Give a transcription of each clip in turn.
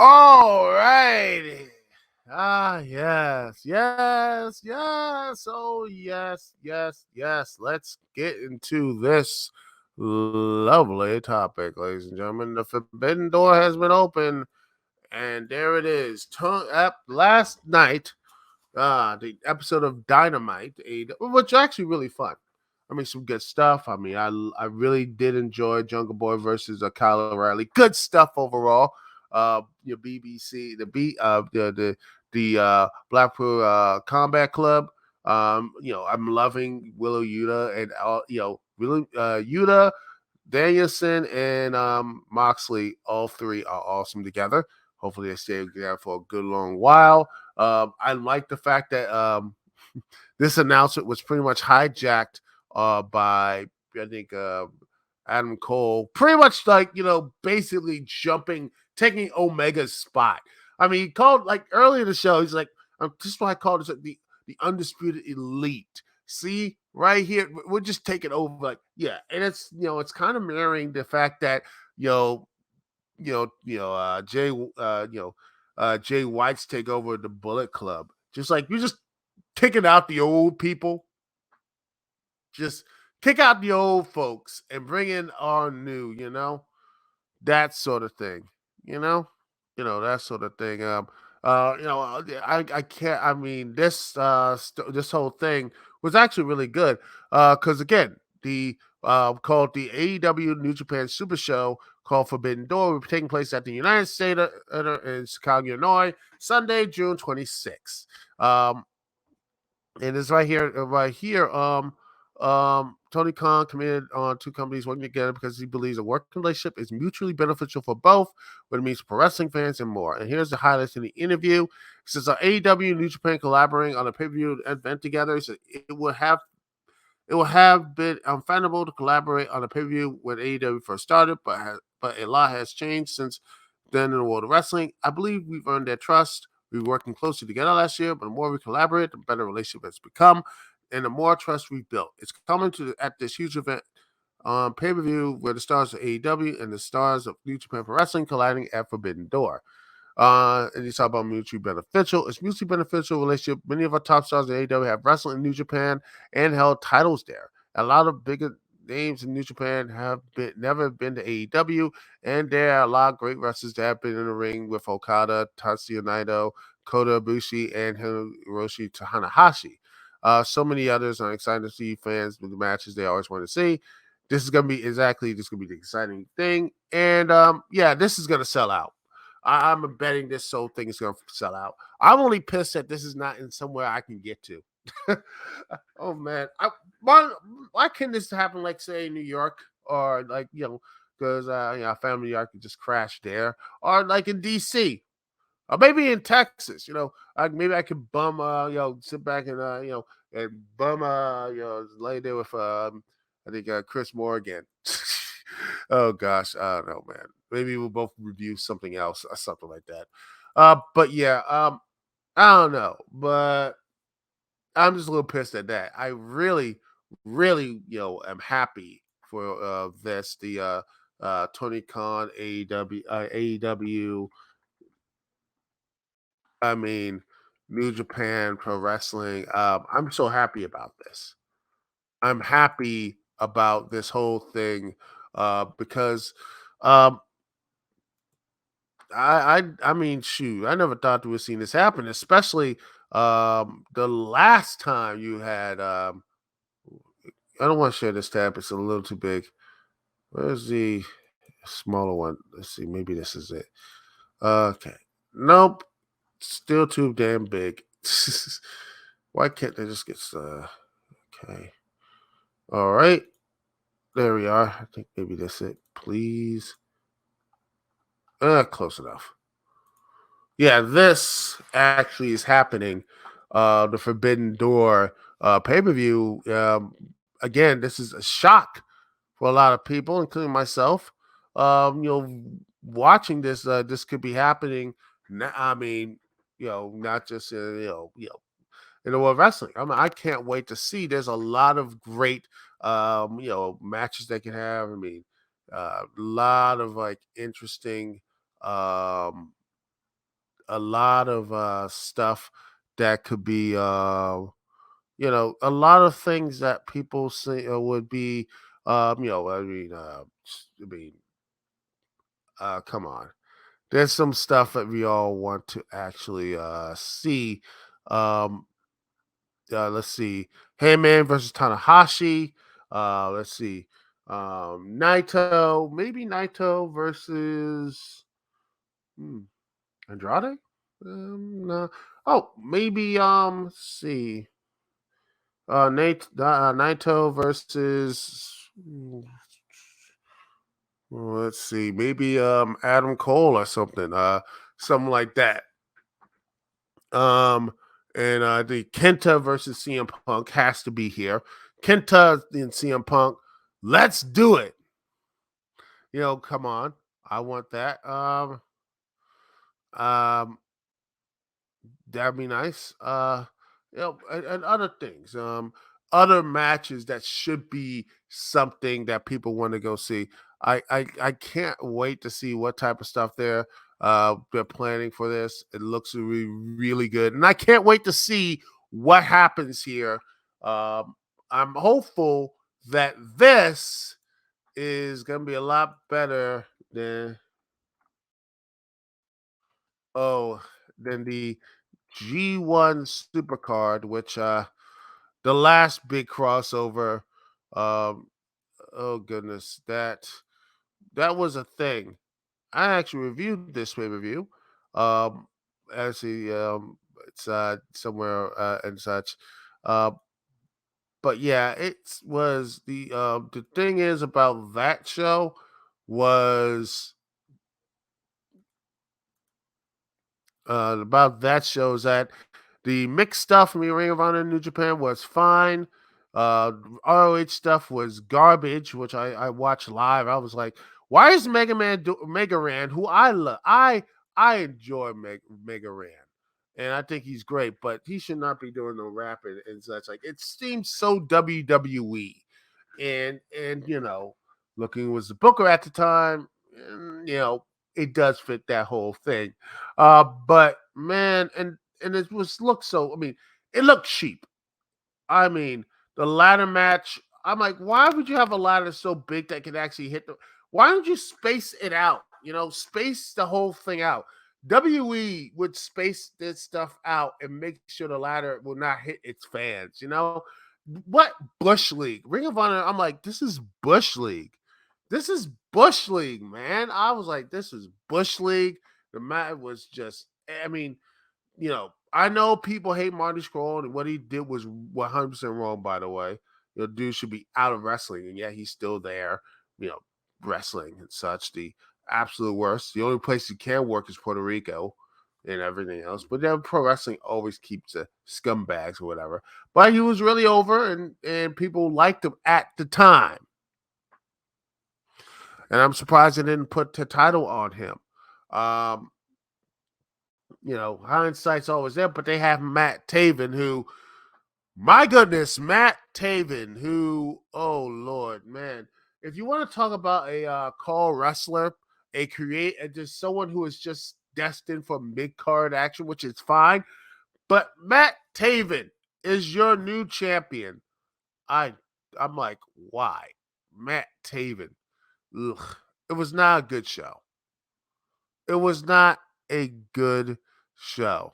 All righty. Yes. Oh, yes. Let's get into this lovely topic, ladies and gentlemen. The forbidden door has been opened, and there it is. Last night, the episode of Dynamite, which is actually really fun. I mean, some good stuff. I mean, I really did enjoy Jungle Boy versus Kyle O'Reilly. Good stuff overall. Your BBC, the Blackpool Combat Club. I'm loving Willow Yuta and Willow Yuta, Danielson, and Moxley. All three are awesome together. Hopefully, they stay together for a good long while. I like the fact that this announcement was pretty much hijacked by I think Adam Cole, pretty much like basically taking Omega's spot. I mean, he called like earlier in the show. He's like, "This is why I called this the undisputed elite." See, right here, we're just taking over. Like, yeah, and it's kind of mirroring the fact that Jay White's take over the Bullet Club. Just like you're just kicking out the old people. Just kick out the old folks and bring in our new, that sort of thing. You know, that sort of thing. I can't. I mean, this whole thing was actually really good. Because again, the called the AEW New Japan Super Show called Forbidden Door will be taking place at the United States in Chicago, Illinois, Sunday, June 26th. And it's right here. Tony Khan committed on two companies working together because he believes a working relationship is mutually beneficial for both, what it means for wrestling fans and more. And here's the highlights in the interview. It says AEW and New Japan collaborating on a pay-per-view event together. He said it will have been unfindable to collaborate on a pay-per-view when AEW first started, but a lot has changed since then in the world of wrestling. I believe we've earned their trust. We were working closely together last year, but the more we collaborate, the better relationship has become, and the more trust we've built. It's coming at this huge event on pay-per-view where the stars of AEW and the stars of New Japan Pro Wrestling colliding at Forbidden Door. And you talk about mutually beneficial. It's mutually beneficial relationship. Many of our top stars in AEW have wrestled in New Japan and held titles there. A lot of bigger names in New Japan have never been to AEW, and there are a lot of great wrestlers that have been in the ring with Okada, Tatsuya Naito, Kota Ibushi, and Hiroshi Tanahashi. So many others. I'm excited to see fans with the matches they always want to see. This is gonna be the exciting thing, and this is gonna sell out. I'm betting this whole thing is going to sell out. I'm only pissed that this is not in somewhere I can get to. Oh man, why can't this happen? Like say in New York or like because our family New York could just crash there, or like in DC, or maybe in Texas. Maybe I could bum sit back and and bum lay there with I think Chris Morgan. Oh gosh, I don't know, man. Maybe we'll both review something else or something like that. But yeah, I don't know, but I'm just a little pissed at that. I really, am happy for this. The Tony Khan AEW. I mean, New Japan Pro Wrestling. I'm so happy about this. I'm happy about this whole thing because um, I mean, shoot, I never thought we would see this happen, especially the last time you had. I don't want to share this tab; it's a little too big. Where's the smaller one? Let's see, maybe this is it. Okay, nope, still too damn big. Why can't they just get okay? All right, there we are. I think maybe that's it. Please, close enough. Yeah, this actually is happening. The Forbidden Door pay-per-view. Again, this is a shock for a lot of people, including myself. Watching this, this could be happening. I mean, not just in the world of wrestling. I mean, I can't wait to see. There's a lot of great, matches they can have. I mean, a lot of like interesting, um, a lot of stuff that could be a lot of things that people say would be I mean come on. There's some stuff that we all want to actually see. Um let's see. Heyman versus Tanahashi. Let's see. Naito, maybe Naito versus hmm, Andrade? No. Oh, maybe let's see. Naito versus let's see, maybe Adam Cole or something. Something like that. Um and the Kenta versus CM Punk has to be here. Kenta and CM Punk. Let's do it. Come on. I want that. Um That'd be nice. And other things, other matches that should be something that people want to go see. I can't wait to see what type of stuff they're planning for this. It looks really really good, and I can't wait to see what happens here. I'm hopeful that this is gonna be a lot better than oh than the G1 Supercard, which the last big crossover. Um, oh goodness, that was a thing. I actually reviewed this pay per view. Um, actually, it's somewhere and such. Uh, but yeah, it was the thing is about that show was about that show is that the mixed stuff from Ring of Honor in New Japan was fine. ROH stuff was garbage, which I watched live. I was like, why is Mega Ran, who I love, I enjoy Mega Ran, and I think he's great, but he should not be doing no rapping and such. Like it seems so WWE, and looking was the booker at the time, and, it does fit that whole thing. But man, and it was looked so. I mean, it looked cheap. I mean, the ladder match. I'm like, why would you have a ladder so big that can actually hit the? Why don't you space it out? Space the whole thing out. WE would space this stuff out and make sure the ladder will not hit its fans. What Bush League? Ring of Honor. I'm like, this is Bush League. This is Bush League, man. I was like, this is Bush League. The match was just. I mean, I know people hate Marty Scurll, and what he did was 100% wrong, by the way. Dude should be out of wrestling, and yet he's still there, wrestling and such. The absolute worst. The only place he can work is Puerto Rico and everything else. But then pro wrestling always keeps the scumbags or whatever. But he was really over, and people liked him at the time. And I'm surprised they didn't put the title on him. Hindsight's always there, but they have Matt Taven, who, my goodness, Matt Taven, who, oh Lord, man, if you want to talk about a call wrestler, just someone who is just destined for mid card action, which is fine, but Matt Taven is your new champion. I'm like, why, Matt Taven? Ugh. It was not a good show. It was not a good show.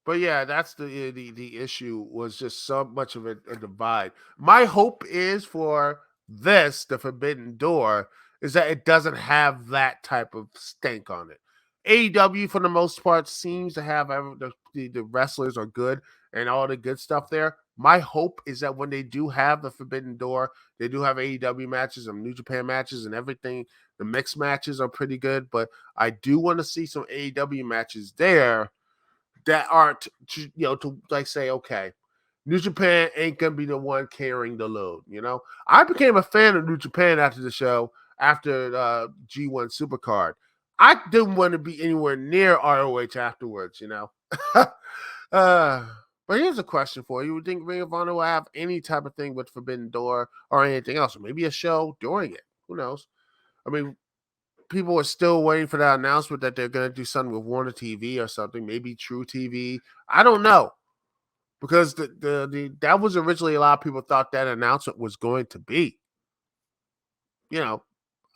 But yeah, that's the issue was just so much of a divide. My hope is for the Forbidden Door, is that it doesn't have that type of stank on it. AEW, for the most part, seems to have the wrestlers are good and all the good stuff there. My hope is that when they do have the Forbidden Door, they do have AEW matches and New Japan matches and everything. The mixed matches are pretty good, but I do want to see some AEW matches there that aren't, to like say, okay, New Japan ain't gonna be the one carrying the load. I became a fan of New Japan after the show, after G1 Supercard. I didn't want to be anywhere near ROH afterwards. But here's a question for you: would think Ring of Honor will have any type of thing with Forbidden Door or anything else, or maybe a show during it? Who knows? I mean, people are still waiting for that announcement that they're going to do something with Warner TV or something, maybe True TV. I don't know, because that was originally a lot of people thought that announcement was going to be. You know,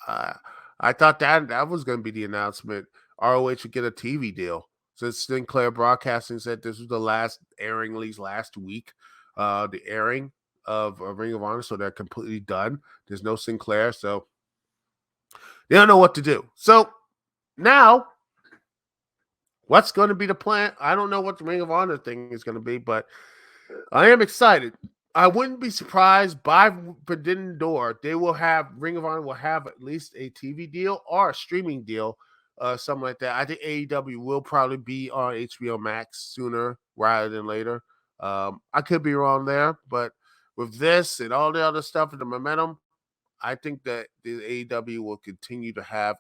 uh, I thought that was going to be the announcement. ROH would get a TV deal, since Sinclair Broadcasting said this was the last airing, at least last week, the airing of Ring of Honor, so they're completely done. There's no Sinclair, so they don't know what to do. So now, what's going to be the plan? I don't know what the Ring of Honor thing is going to be, but I am excited. I wouldn't be surprised by Forbidden Door. Ring of Honor will have at least a TV deal or a streaming deal, something like that. I think AEW will probably be on HBO Max sooner rather than later. I could be wrong there, but with this and all the other stuff and the momentum, I think that the AEW will continue to have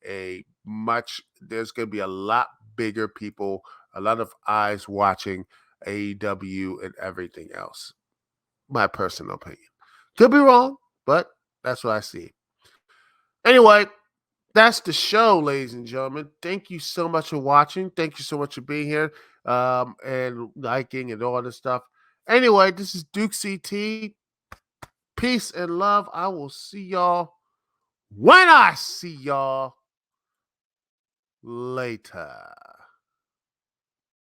there's going to be a lot bigger people, a lot of eyes watching AEW and everything else. My personal opinion. Could be wrong, but that's what I see. Anyway, that's the show, ladies and gentlemen. Thank you so much for watching. Thank you so much for being here, and liking and all this stuff. Anyway, this is Duke CT. Peace and love. I will see y'all when I see y'all later.